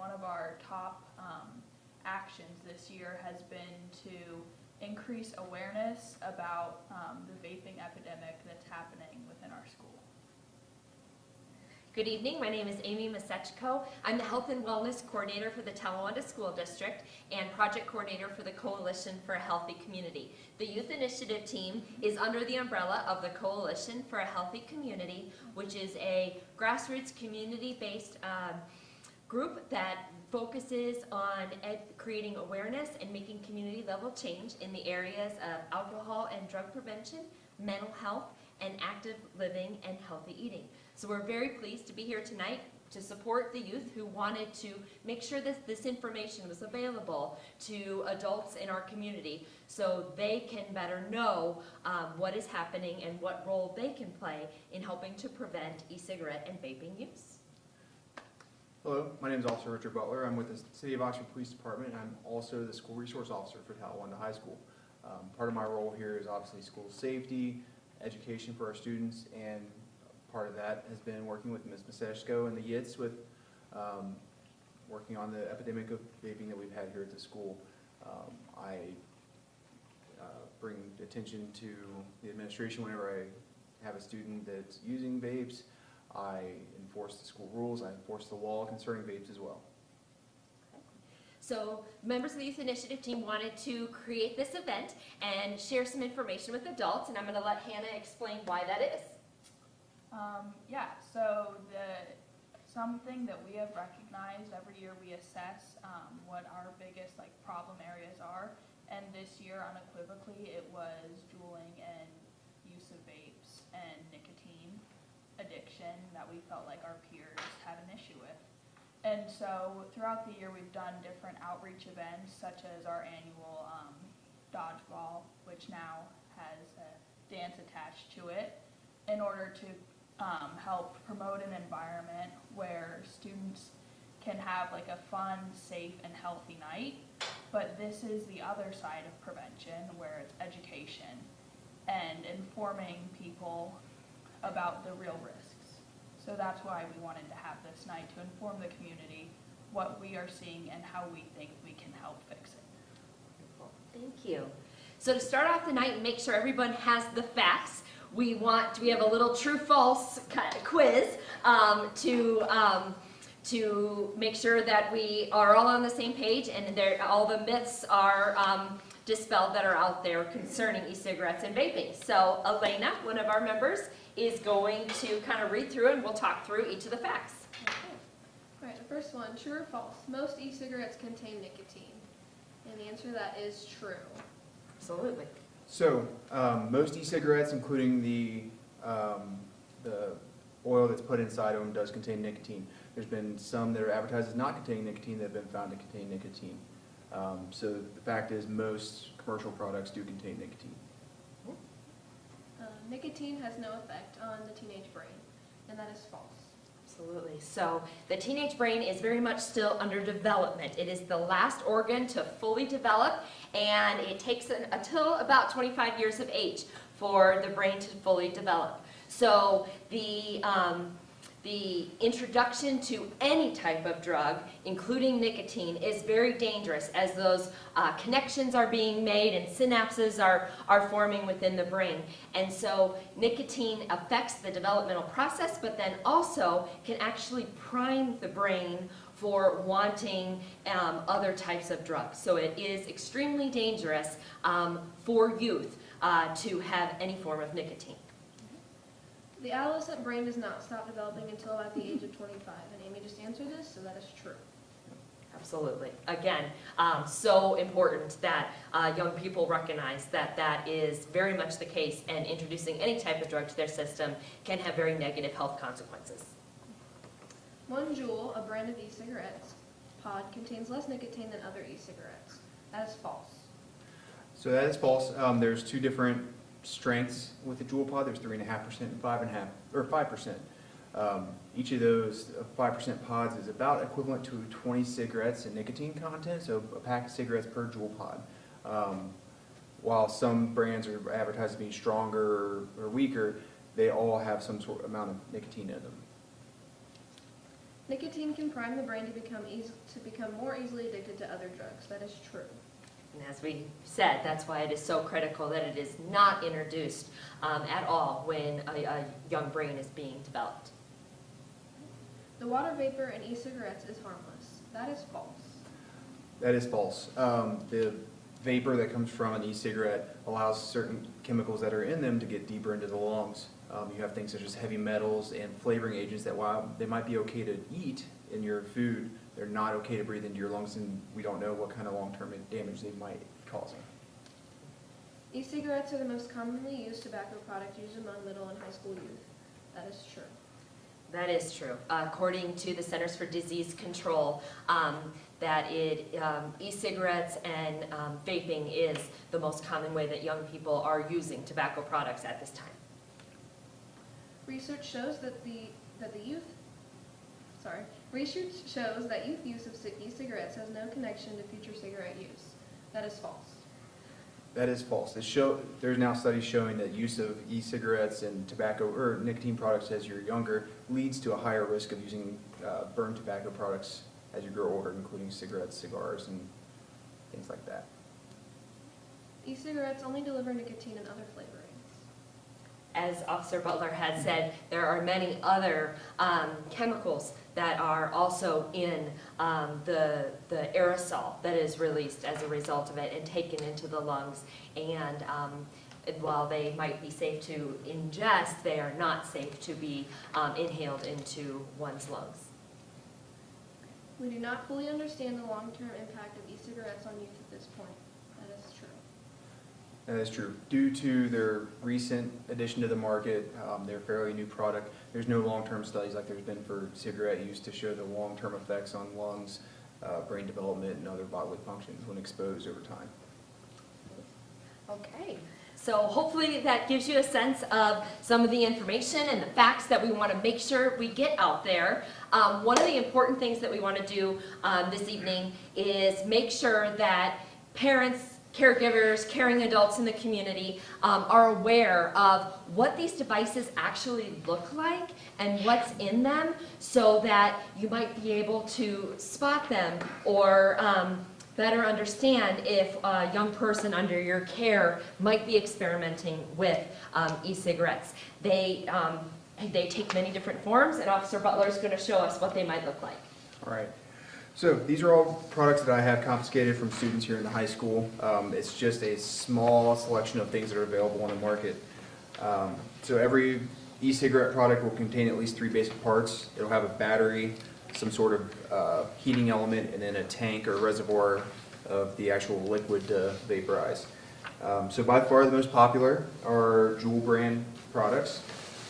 one of our top actions this year has been to increase awareness about the vaping epidemic that's happening within our school. Good evening, my name is Amy Masechko. I'm the Health and Wellness Coordinator for the Talawanda School District and Project Coordinator for the Coalition for a Healthy Community. The Youth Initiative team is under the umbrella of the Coalition for a Healthy Community, which is a grassroots community-based group that focuses on creating awareness and making community-level change in the areas of alcohol and drug prevention, mental health, and active living and healthy eating. So we're very pleased to be here tonight to support the youth who wanted to make sure that this information was available to adults in our community so they can better know what is happening and what role they can play in helping to prevent e-cigarette and vaping use. Hello, my name is Officer Richard Butler. I'm with the City of Oxford Police Department. I'm also the School Resource Officer for Talawanda High School. Part of my role here is obviously school safety, education for our students, and part of that has been working with Ms. Masechko and the YITS with working on the epidemic of vaping that we've had here at the school. I bring attention to the administration whenever I have a student that's using vapes. I enforce the school rules. I enforce the law concerning vapes as well. So members of the Youth Initiative team wanted to create this event and share some information with adults, and I'm going to let Hannah explain why that is. Yeah, so something that we have recognized every year, we assess what our biggest problem areas are, and this year unequivocally it was juuling and use of vapes and nicotine addiction that we felt like our peers had an issue with. And so throughout the year we've done different outreach events such as our annual dodgeball, which now has a dance attached to it, in order to help promote an environment where students can have a fun, safe, and healthy night. But this is the other side of prevention, where it's education and informing people about the real risks. So that's why we wanted to have this night, to inform the community what we are seeing and how we think we can help fix it. Thank you. So to start off the night and make sure everyone has the facts, we have a little true-false kind of quiz to make sure that we are all on the same page and all the myths are dispelled that are out there concerning e-cigarettes and vaping. So Elena, one of our members, is going to kind of read through and we'll talk through each of the facts. Okay. All right, the first one, true or false? Most e-cigarettes contain nicotine. And the answer to that is true. Absolutely. So most e-cigarettes, including the oil that's put inside of them, does contain nicotine. There's been some that are advertised as not containing nicotine that have been found to contain nicotine. So the fact is most commercial products do contain nicotine. Nicotine has no effect on the teenage brain, and that is false. Absolutely. So the teenage brain is very much still under development. It is the last organ to fully develop, and it takes until about 25 years of age for the brain to fully develop. So the introduction to any type of drug, including nicotine, is very dangerous as those connections are being made and synapses are forming within the brain. And so nicotine affects the developmental process, but then also can actually prime the brain for wanting other types of drugs. So it is extremely dangerous for youth to have any form of nicotine. The adolescent brain does not stop developing until about the age of 25, and Amy just answered this, so that is true. Absolutely. Again, so important that young people recognize that that is very much the case, and introducing any type of drug to their system can have very negative health consequences. One Juul, a brand of e-cigarettes pod, contains less nicotine than other e-cigarettes. That is false. So that is false. There's two different strengths with the Juul pod. There's 3.5% and 5%. Each of those 5% pods is about equivalent to 20 cigarettes in nicotine content, so a pack of cigarettes per Juul pod. While some brands are advertised as being stronger or weaker, they all have some sort of amount of nicotine in them. Nicotine can prime the brain to become more easily addicted to other drugs. That is true. And as we said, that's why it is so critical that it is not introduced at all when a young brain is being developed. The water vapor in e-cigarettes is harmless. That is false. That is false. The vapor that comes from an e-cigarette allows certain chemicals that are in them to get deeper into the lungs. You have things such as heavy metals and flavoring agents that, while they might be okay to eat in your food, they're not okay to breathe into your lungs, and we don't know what kind of long-term damage they might cause. E-cigarettes are the most commonly used tobacco product used among middle and high school youth. That is true. That is true. According to the Centers for Disease Control, e-cigarettes and vaping is the most common way that young people are using tobacco products at this time. Research shows that youth use of e-cigarettes has no connection to future cigarette use. That is false. That is false. There's now studies showing that use of e-cigarettes and tobacco or nicotine products as you're younger leads to a higher risk of using burned tobacco products as you grow older, including cigarettes, cigars, and things like that. E-cigarettes only deliver nicotine and other flavorings. As Officer Butler had said, there are many other chemicals that are also in the aerosol that is released as a result of it and taken into the lungs. And while they might be safe to ingest, they are not safe to be inhaled into one's lungs. We do not fully understand the long-term impact of e-cigarettes on youth at this point. That is true. That is true. Due to their recent addition to the market, they're a fairly new product. There's no long-term studies like there's been for cigarette use to show the long-term effects on lungs, brain development, and other bodily functions when exposed over time. Okay. So hopefully that gives you a sense of some of the information and the facts that we want to make sure we get out there. One of the important things that we want to do this evening is make sure that parents, caregivers, caring adults in the community are aware of what these devices actually look like and what's in them, so that you might be able to spot them or better understand if a young person under your care might be experimenting with e-cigarettes. They take many different forms, and Officer Butler is going to show us what they might look like. All right. So these are all products that I have confiscated from students here in the high school. It's just a small selection of things that are available on the market. So every e-cigarette product will contain at least 3 basic parts. It'll have a battery, some sort of heating element, and then a tank or reservoir of the actual liquid to vaporize. So by far the most popular are Juul brand products.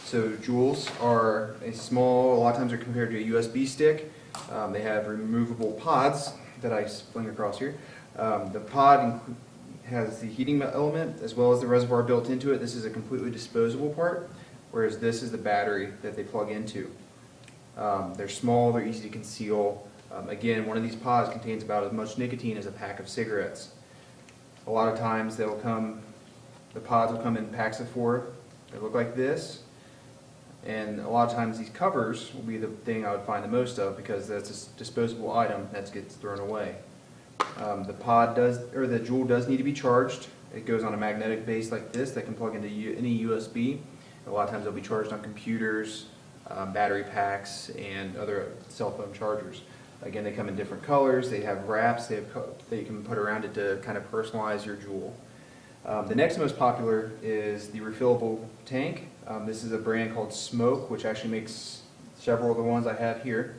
So Juuls are a lot of times they're compared to a USB stick. They have removable pods that I fling across here. The pod has the heating element as well as the reservoir built into it. This is a completely disposable part, whereas this is the battery that they plug into. They're small, they're easy to conceal. Again, one of these pods contains about as much nicotine as a pack of cigarettes. A lot of times the pods will come in packs of 4. They look like this. And a lot of times these covers will be the thing I would find the most of, because that's a disposable item that gets thrown away. The Juul does need to be charged. It goes on a magnetic base like this that can plug into any USB. A lot of times they'll be charged on computers, battery packs, and other cell phone chargers. Again, they come in different colors. They have wraps that you can put around it to kind of personalize your Juul. The next most popular is the refillable tank. This is a brand called Smoke, which actually makes several of the ones I have here.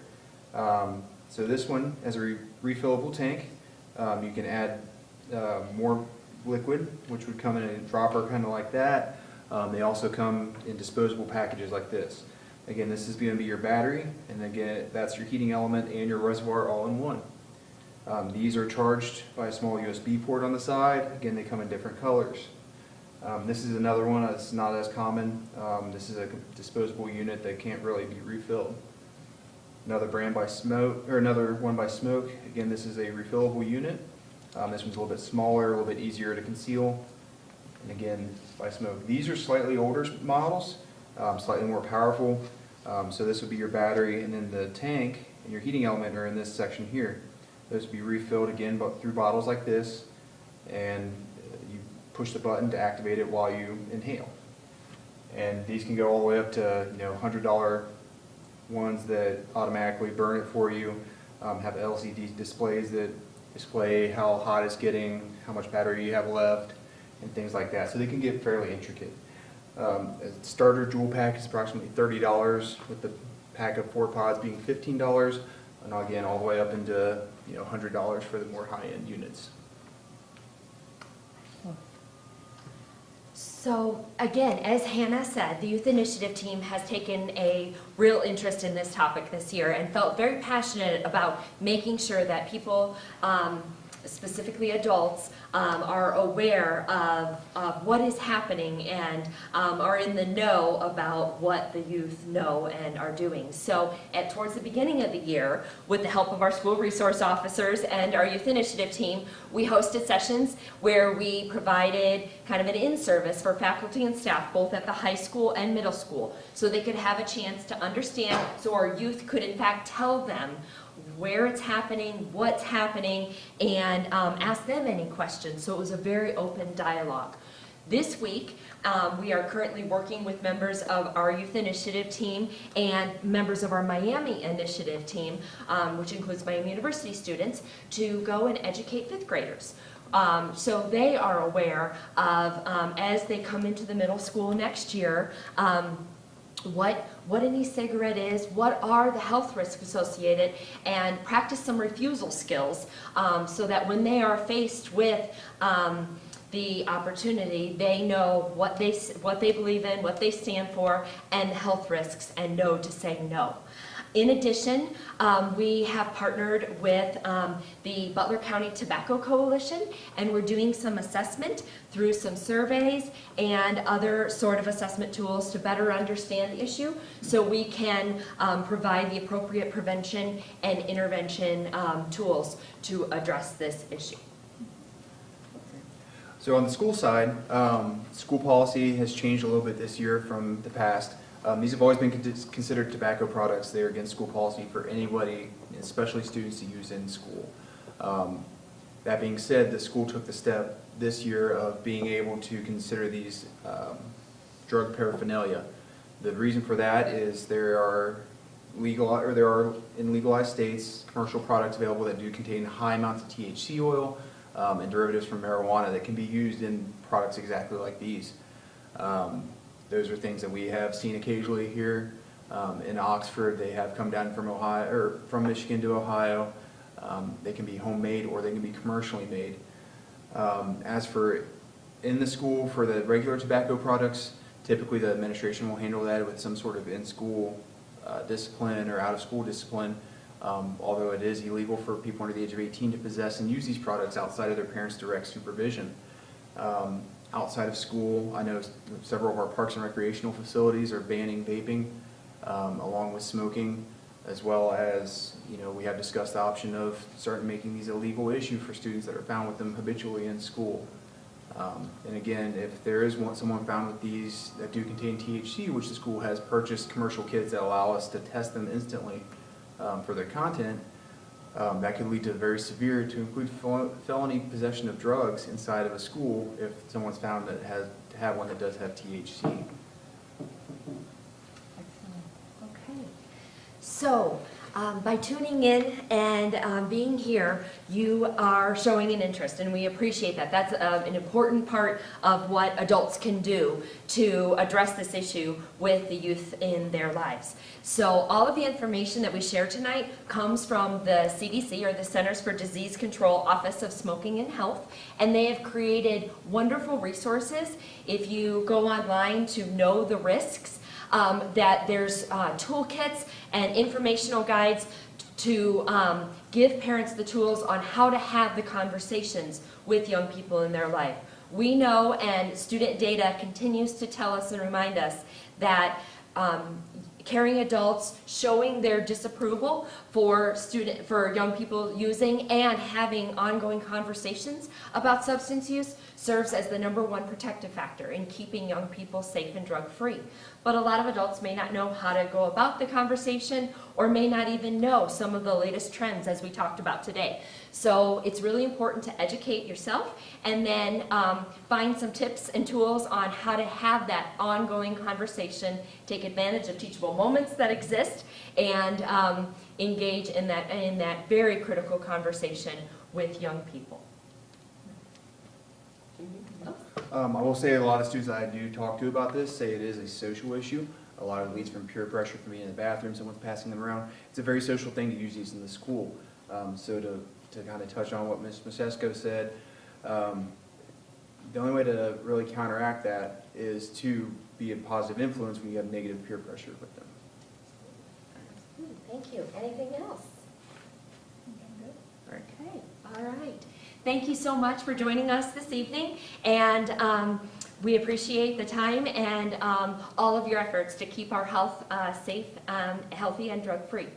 So this one has a refillable tank. You can add more liquid, which would come in a dropper kind of like that. They also come in disposable packages like this. Again, this is going to be your battery, and again, that's your heating element and your reservoir all in one. These are charged by a small USB port on the side. Again, they come in different colors. This is another one that's not as common. This is a disposable unit that can't really be refilled. Another one by Smoke. Again, this is a refillable unit. This one's a little bit smaller, a little bit easier to conceal. And again, by Smoke. These are slightly older models, slightly more powerful. So this would be your battery, and then the tank and your heating element are in this section here. Those will be refilled again but through bottles like this, and you push the button to activate it while you inhale. And these can go all the way up to $100 ones that automatically burn it for you, have LCD displays that display how hot it's getting, how much battery you have left, and things like that. So they can get fairly intricate. A starter jewel pack is approximately $30, with the pack of 4 pods being $15, and again all the way up into $100 for the more high-end units. So again, as Hannah said, the Youth Initiative team has taken a real interest in this topic this year and felt very passionate about making sure that people, specifically adults, are aware of what is happening and are in the know about what the youth know and are doing. So towards the beginning of the year, with the help of our school resource officers and our Youth Initiative team, we hosted sessions where we provided kind of an in-service for faculty and staff, both at the high school and middle school, so they could have a chance to understand, so our youth could in fact tell them where it's happening, what's happening, and ask them any questions. So it was a very open dialogue. This week, we are currently working with members of our Youth Initiative team and members of our Miami Initiative team, which includes Miami University students, to go and educate 5th graders. So they are aware of, as they come into the middle school next year, what an e-cigarette is, what are the health risks associated, and practice some refusal skills so that when they are faced with the opportunity, they know what they believe in, what they stand for, and the health risks, and know to say no. In addition, we have partnered with the Butler County Tobacco Coalition, and we're doing some assessment through some surveys and other sort of assessment tools to better understand the issue so we can provide the appropriate prevention and intervention tools to address this issue. So on the school side, school policy has changed a little bit this year from the past. These have always been considered tobacco products. They are against school policy for anybody, especially students, to use in school. That being said, the school took the step this year of being able to consider these drug paraphernalia. The reason for that is there are in legalized states commercial products available that do contain high amounts of THC oil and derivatives from marijuana that can be used in products exactly like these. Those are things that we have seen occasionally here in Oxford. They have come down from Ohio or from Michigan to Ohio. They can be homemade or they can be commercially made. As for in the school for the regular tobacco products, typically the administration will handle that with some sort of in-school discipline or out-of-school discipline. Although it is illegal for people under the age of 18 to possess and use these products outside of their parents' direct supervision. Outside of school, I know several of our parks and recreational facilities are banning vaping along with smoking, as well as we have discussed the option of starting making these a legal issue for students that are found with them habitually in school. And again, if there is someone found with these that do contain THC, which the school has purchased commercial kits that allow us to test them instantly for their content, that could lead to very severe, to include felony possession of drugs inside of a school if someone's found that has to have one that does have THC. Excellent. Okay. So, by tuning in and being here, you are showing an interest, and we appreciate that. That's an important part of what adults can do to address this issue with the youth in their lives. So all of the information that we share tonight comes from the CDC, or the Centers for Disease Control Office of Smoking and Health, and they have created wonderful resources. If you go online to know the risks, that there's toolkits and informational guides to give parents the tools on how to have the conversations with young people in their life. We know, and student data continues to tell us and remind us, that caring adults showing their disapproval for young people using and having ongoing conversations about substance use serves as the #1 protective factor in keeping young people safe and drug-free. but a lot of adults may not know how to go about the conversation or may not even know some of the latest trends as we talked about today. So it's really important to educate yourself and then find some tips and tools on how to have that ongoing conversation, take advantage of teachable moments that exist, and engage in that very critical conversation with young people. I will say a lot of students that I do talk to about this say it is a social issue. A lot of it leads from peer pressure from being in the bathroom, someone's passing them around. It's a very social thing to use these in the school. So to kind of touch on what Ms. Masesko said, the only way to really counteract that is to be a positive influence when you have negative peer pressure with them. Thank you. Anything else? All right. Okay, all right. Thank you so much for joining us this evening, and we appreciate the time and all of your efforts to keep our health safe, healthy, and drug-free.